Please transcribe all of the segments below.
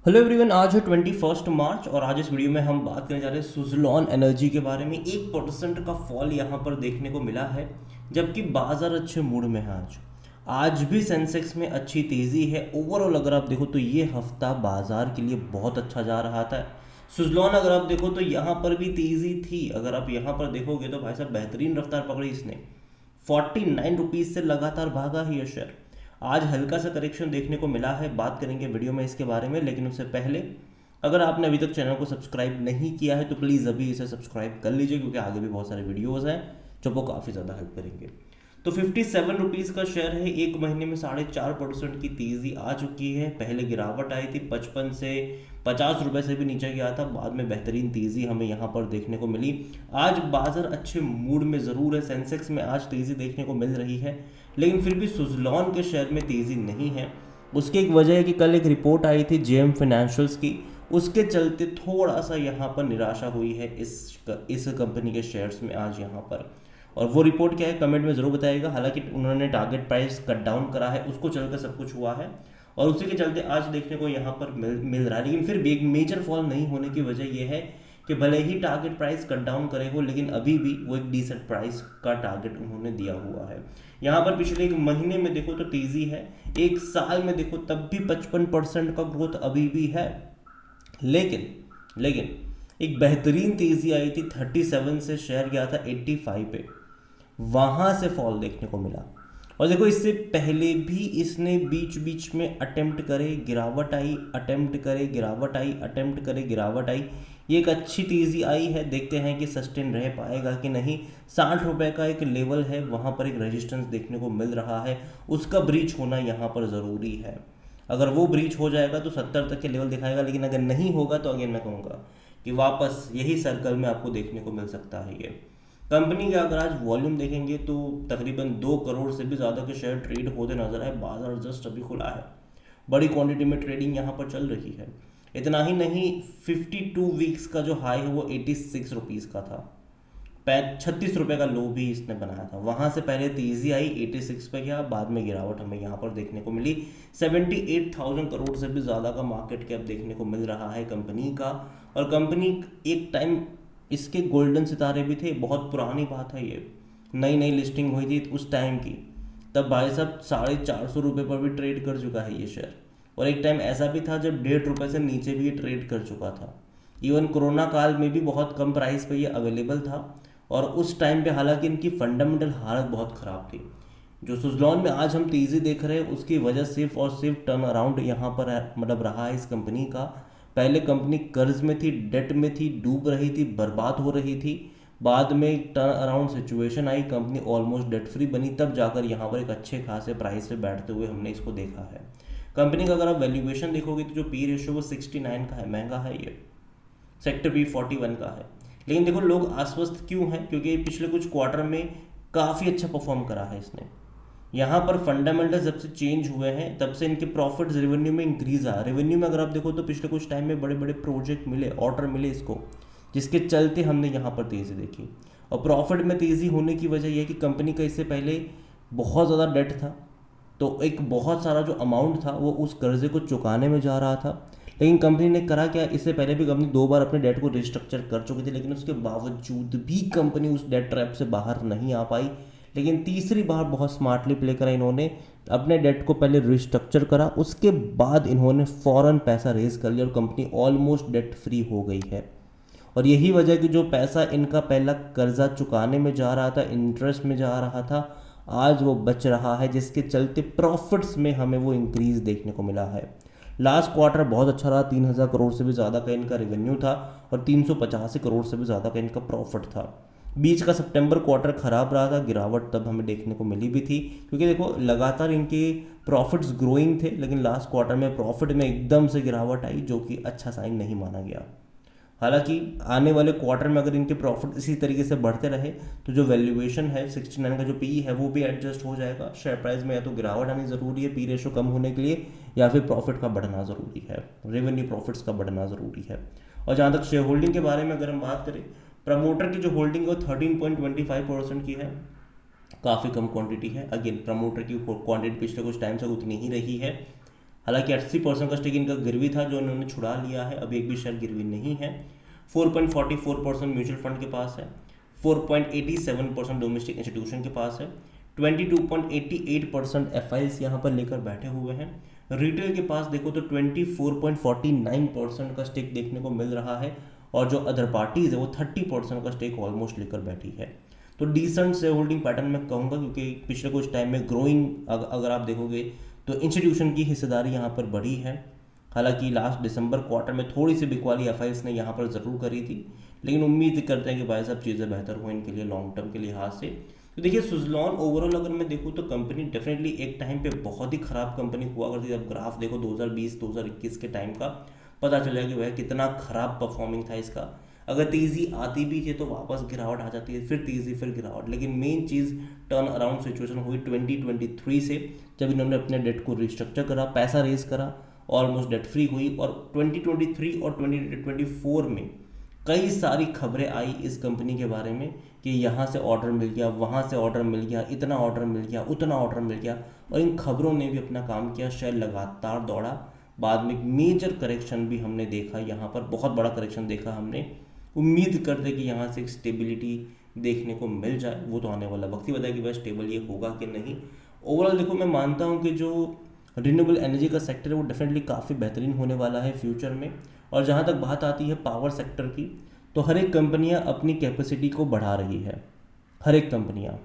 Hello everyone, आज है 21 मार्च और आज इस वीडियो में हम बात करने जा रहे हैं सुज़लॉन एनर्जी के बारे में। 1% का फॉल यहाँ पर देखने को मिला है, जबकि बाजार अच्छे मूड में है। आज भी सेंसेक्स में अच्छी तेज़ी है। ओवरऑल अगर आप देखो तो ये हफ्ता बाजार के लिए बहुत अच्छा जा रहा था। सुज़लॉन अगर आप देखो तो यहाँ पर भी तेज़ी थी। अगर आप यहाँ पर देखोगे तो भाई साहब बेहतरीन रफ्तार पकड़ी इसने। 49 रुपीज़ से लगातार भागा ही ये शेयर। आज हल्का सा करेक्शन देखने को मिला है, बात करेंगे वीडियो में इसके बारे में। लेकिन उससे पहले अगर आपने अभी तक चैनल को सब्सक्राइब नहीं किया है तो प्लीज़ अभी इसे सब्सक्राइब कर लीजिए, क्योंकि आगे भी बहुत सारे वीडियोज़ हैं जो वो काफ़ी ज़्यादा हेल्प करेंगे। तो 57 रुपीज़ का शेयर है। एक महीने में 4.5% की तेज़ी आ चुकी है। पहले गिरावट आई थी 55 से 50 रुपये से भी नीचे गया था, बाद में बेहतरीन तेज़ी हमें यहाँ पर देखने को मिली। आज बाजार अच्छे मूड में ज़रूर है। सेंसेक्स में आज तेज़ी देखने को मिल रही है, लेकिन फिर भी सुज़लॉन के शेयर में तेज़ी नहीं है। उसकी एक वजह है कि कल एक रिपोर्ट आई थी जेएम फाइनेंशियल्स की, उसके चलते थोड़ा सा यहाँ पर निराशा हुई है इस कंपनी के शेयर्स में आज यहाँ पर। और वो रिपोर्ट क्या है कमेंट में ज़रूर बताइएगा। हालांकि उन्होंने टारगेट प्राइस कट डाउन करा है, उसको चलकर सब कुछ हुआ है और उसी के चलते आज देखने को यहाँ पर मिल रहा है। लेकिन फिर भी एक मेजर फॉल नहीं होने की वजह यह है कि भले ही टारगेट प्राइस कट डाउन करे हो, लेकिन अभी भी वो एक डिसेंट प्राइस का टारगेट उन्होंने दिया हुआ है। यहाँ पर पिछले एक महीने में देखो तो तेज़ी है, एक साल में देखो तब भी 55% का ग्रोथ अभी भी है। लेकिन एक बेहतरीन तेज़ी आई थी 37 से शेयर गया था 85 पे, वहाँ से फॉल देखने को मिला। और देखो इससे पहले भी इसने बीच बीच में अटेम्प्ट करे, गिरावट आई, अटेम्प्ट करे, गिरावट आई, अटेम्प्ट करे, गिरावट आई। ये एक अच्छी तेज़ी आई है, देखते हैं कि सस्टेन रह पाएगा कि नहीं। 60 रुपये का एक लेवल है, वहाँ पर एक रेजिस्टेंस देखने को मिल रहा है, उसका ब्रीच होना यहाँ पर ज़रूरी है। अगर वो ब्रीच हो जाएगा तो 70 तक के लेवल दिखाएगा, लेकिन अगर नहीं होगा तो अगेन मैं कहूँगा कि वापस यही सर्कल में आपको देखने को मिल सकता है। ये कंपनी का अगर आज वॉल्यूम देखेंगे तो तकरीबन 2 करोड़ से भी ज़्यादा के शेयर ट्रेड होते नजर आए। बाजार जस्ट अभी खुला है, बड़ी क्वांटिटी में ट्रेडिंग यहाँ पर चल रही है। इतना ही नहीं, 52 वीक्स का जो हाई है वो 86 रुपीज़ का था। 36 रुपये का लो भी इसने बनाया था। वहाँ से पहले तेज़ी आई, 86 पे गया, बाद में गिरावट हमें यहाँ पर देखने को मिली। 78,000 करोड़ से भी ज़्यादा का मार्केट कैप देखने को मिल रहा है कंपनी का। और कंपनी एक टाइम इसके गोल्डन सितारे भी थे, बहुत पुरानी बात है ये, नई नई लिस्टिंग हुई थी उस टाइम की। तब भाई साहब 450 रुपये पर भी ट्रेड कर चुका है ये शेयर। और एक टाइम ऐसा भी था जब 1.5 रुपये से नीचे भी ये ट्रेड कर चुका था। इवन कोरोना काल में भी बहुत कम प्राइस पे ये अवेलेबल था। और उस टाइम पे हालांकि इनकी फंडामेंटल हालत बहुत ख़राब थी। जो सुज़लॉन में आज हम तेज़ी देख रहे हैं उसकी वजह सिर्फ और सिर्फ टर्न अराउंड यहाँ पर है, मतलब रहा है इस कंपनी का। पहले कंपनी कर्ज में थी, डेट में थी, डूब रही थी, बर्बाद हो रही थी। बाद में टर्न अराउंड सिचुएशन आई, कंपनी ऑलमोस्ट डेट फ्री बनी, तब जाकर यहाँ पर एक अच्छे खासे प्राइस पे बैठते हुए हमने इसको देखा है। कंपनी का अगर आप वैल्यूएशन देखोगे तो जो पी रेशियो वो 69 का है, महंगा है ये। सेक्टर बी 41 का है। लेकिन देखो लोग आश्वस्त क्यों हैं, क्योंकि पिछले कुछ क्वार्टर में काफ़ी अच्छा परफॉर्म करा है इसने। यहाँ पर फंडामेंटल जब से चेंज हुए हैं तब से इनके प्रॉफिट्स रेवेन्यू में इंक्रीज आया। रेवेन्यू में अगर आप देखो तो पिछले कुछ टाइम में बड़े बड़े प्रोजेक्ट मिले, ऑर्डर मिले इसको, जिसके चलते हमने यहाँ पर तेज़ी देखी। और प्रॉफिट में तेज़ी होने की वजह यह कि कंपनी का इससे पहले बहुत ज़्यादा डेट था, तो एक बहुत सारा जो अमाउंट था वो उस कर्जे को चुकाने में जा रहा था। लेकिन कंपनी ने करा क्या, इससे पहले भी कंपनी 2 बार अपने डेट को रिस्ट्रक्चर कर चुकी थी, लेकिन उसके बावजूद भी कंपनी उस डेट ट्रैप से बाहर नहीं आ पाई। लेकिन तीसरी बार बहुत स्मार्टली प्ले करा इन्होंने, अपने डेट को पहले रिस्ट्रक्चर करा, उसके बाद इन्होंने फ़ौरन पैसा रेज कर लिया और कंपनी ऑलमोस्ट डेट फ्री हो गई है। और यही वजह कि जो पैसा इनका पहला कर्जा चुकाने में जा रहा था, इंटरेस्ट में जा रहा था, आज वो बच रहा है, जिसके चलते प्रॉफिट्स में हमें वो इंक्रीज देखने को मिला है। लास्ट क्वार्टर बहुत अच्छा रहा, 3000 करोड़ से भी ज़्यादा का इनका रेवेन्यू था और 385 करोड़ से भी ज़्यादा का इनका प्रॉफिट था। बीच का सितंबर क्वार्टर खराब रहा था, गिरावट तब हमें देखने को मिली भी थी, क्योंकि देखो लगातार इनके प्रॉफिट्स ग्रोइंग थे, लेकिन लास्ट क्वार्टर में प्रॉफिट में एकदम से गिरावट आई, जो कि अच्छा साइन नहीं माना गया। हालांकि आने वाले क्वार्टर में अगर इनके प्रॉफिट इसी तरीके से बढ़ते रहे तो जो वैल्यूएशन है 69 का जो पी है वो भी एडजस्ट हो जाएगा। शेयर प्राइस में या तो गिरावट आनी ज़रूरी है पी रेशो कम होने के लिए, या फिर प्रॉफिट का बढ़ना ज़रूरी है, रेवेन्यू प्रॉफिट्स का बढ़ना ज़रूरी है। और जहाँ तक शेयर होल्डिंग के बारे में अगर हम बात करें, प्रमोटर की जो होल्डिंग है वो 13.25% की है, काफ़ी कम क्वांटिटी है। अगेन प्रमोटर की क्वांटिटी पिछले कुछ टाइम से उतनी ही रही है। हालांकि 80% का स्टेक इनका गिरवी था जो इन्होंने छुड़ा लिया है, अभी एक भी शेयर गिरवी नहीं है। 4.44% म्यूचुअल फंड के पास है, 4.87% डोमेस्टिक इंस्टीट्यूशन के पास है, 22.88% एफआईएस यहाँ पर लेकर बैठे हुए हैं। रिटेल के पास देखो तो 24.49% का स्टेक देखने को मिल रहा है, और जो अदर पार्टीज है वो 30% का स्टेक ऑलमोस्ट लेकर बैठी है। तो डिसेंट शेयर होल्डिंग पैटर्न मैं कहूँगा, क्योंकि पिछले कुछ टाइम में ग्रोइंग अगर आप देखोगे तो इंस्टीट्यूशन की हिस्सेदारी यहाँ पर बढ़ी है। हालांकि लास्ट दिसंबर क्वार्टर में थोड़ी सी बिकवाली एफआईएस ने यहाँ पर ज़रूर करी थी, लेकिन उम्मीद करते हैं कि भाई साहब चीज़ें बेहतर हो इनके लिए लॉन्ग टर्म के लिहाज से। तो देखिए सुज़लॉन ओवरऑल अगर मैं देखूँ तो कंपनी डेफिनेटली एक टाइम पे बहुत ही ख़राब कंपनी हुआ करती थी। अब ग्राफ देखो 2020-2021 के टाइम का, पता चलेगा कि वह कितना ख़राब परफॉर्मिंग था इसका। अगर तेज़ी आती भी थी तो वापस गिरावट आ जाती है, फिर तेज़ी फिर गिरावट। लेकिन मेन चीज़ टर्न अराउंड सिचुएशन हुई 2023 से, जब इन्होंने अपने डेट को रिस्ट्रक्चर करा, पैसा रेज करा, ऑलमोस्ट डेट फ्री हुई। और 2023 और 2024 में कई सारी खबरें आई इस कंपनी के बारे में कि यहाँ से ऑर्डर मिल गया, वहाँ से ऑर्डर मिल गया, इतना ऑर्डर मिल गया, उतना ऑर्डर मिल गया, और इन खबरों ने भी अपना काम किया, शेयर लगातार दौड़ा। बाद में एक मेजर करेक्शन भी हमने देखा, यहाँ पर बहुत बड़ा करेक्शन देखा हमने। उम्मीद करते कि यहाँ से एक स्टेबिलिटी देखने को मिल जाए, वो तो आने वाला वक्त ही बताया कि वह स्टेबल ये होगा कि नहीं। ओवरऑल देखो मैं मानता हूँ कि जो रिन्यूएबल एनर्जी का सेक्टर है वो डेफिनेटली काफ़ी बेहतरीन होने वाला है फ्यूचर में। और जहाँ तक बात आती है पावर सेक्टर की, तो हर एक कंपनियाँ अपनी कैपेसिटी को बढ़ा रही है, हर एक कंपनियाँ,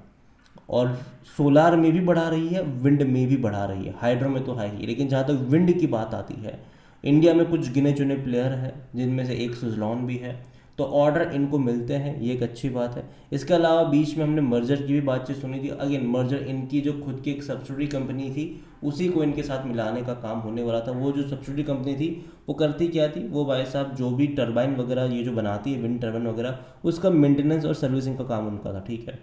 और सोलार में भी बढ़ा रही है, विंड में भी बढ़ा रही है, हाइड्रो में तो है ही। लेकिन जहाँ तक विंड की बात आती है, इंडिया में कुछ गिने चुने प्लेयर हैं जिनमें से एक सुज़लॉन भी है, तो ऑर्डर इनको मिलते हैं, ये एक अच्छी बात है। इसके अलावा बीच में हमने मर्जर की भी बातचीत सुनी थी। अगेन मर्जर इनकी जो खुद की एक सब्सिडरी कंपनी थी उसी को इनके साथ मिलाने का काम होने वाला था। वो जो सब्सिडरी कंपनी थी वो करती क्या थी, वो भाई साहब जो भी टरबाइन वगैरह ये जो बनाती है विंड टरबाइन वगैरह, उसका मेंटेनेंस और सर्विसिंग का काम उनका था, ठीक है।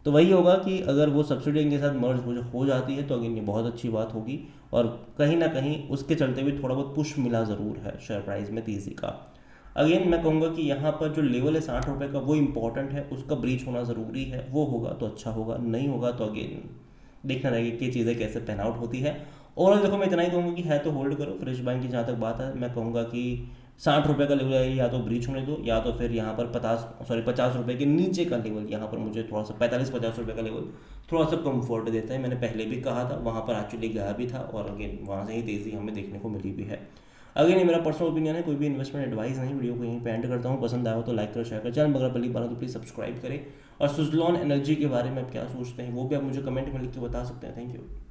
तो वही होगा कि अगर वो सब्सिडी इनके साथ मर्ज हो जाती है तो अगेन ये बहुत अच्छी बात होगी, और कहीं ना कहीं उसके चलते भी थोड़ा बहुत पुश मिला ज़रूर है शेयर प्राइस में तेज़ी का। अगेन मैं कहूँगा कि यहाँ पर जो लेवल है 60 रुपये का वो इंपॉर्टेंट है, उसका ब्रीच होना ज़रूरी है। वो होगा तो अच्छा होगा, नहीं होगा तो अगेन देखना रहेगा कि चीज़ें कैसे पैन आउट होती है। ओवरऑल देखो मैं इतना ही कहूँगा कि है तो होल्ड करो। फ्रेश बैंक की जहाँ तक बात है, मैं कहूँगा कि 60 रुपये का लेवल है, या तो ब्रीच होने दो, या तो फिर यहाँ पर 50 रुपये के नीचे का लेवल, यहाँ पर मुझे थोड़ा सा 45-50 रुपये का लेवल थोड़ा सा कंफर्ट देता है। मैंने पहले भी कहा था, वहाँ पर एक्चुअली गया भी था, और अगेन वहाँ से ही तेज़ी हमें देखने को मिली भी है। अगेन ये मेरा पर्सनल ओपिनियन है, कोई भी इन्वेस्टमेंट एडवाइस नहीं। वीडियो को यहीं पे एंड करता हूँ। पसंद आया हो तो लाइक करो, शेयर करो। चैनल अगर पहली बार तो प्लीज़ सब्सक्राइब करें। और सुज़लॉन एनर्जी के बारे में आप क्या सोचते हैं वो भी आप मुझे कमेंट में लिख के बता सकते हैं। Thank you.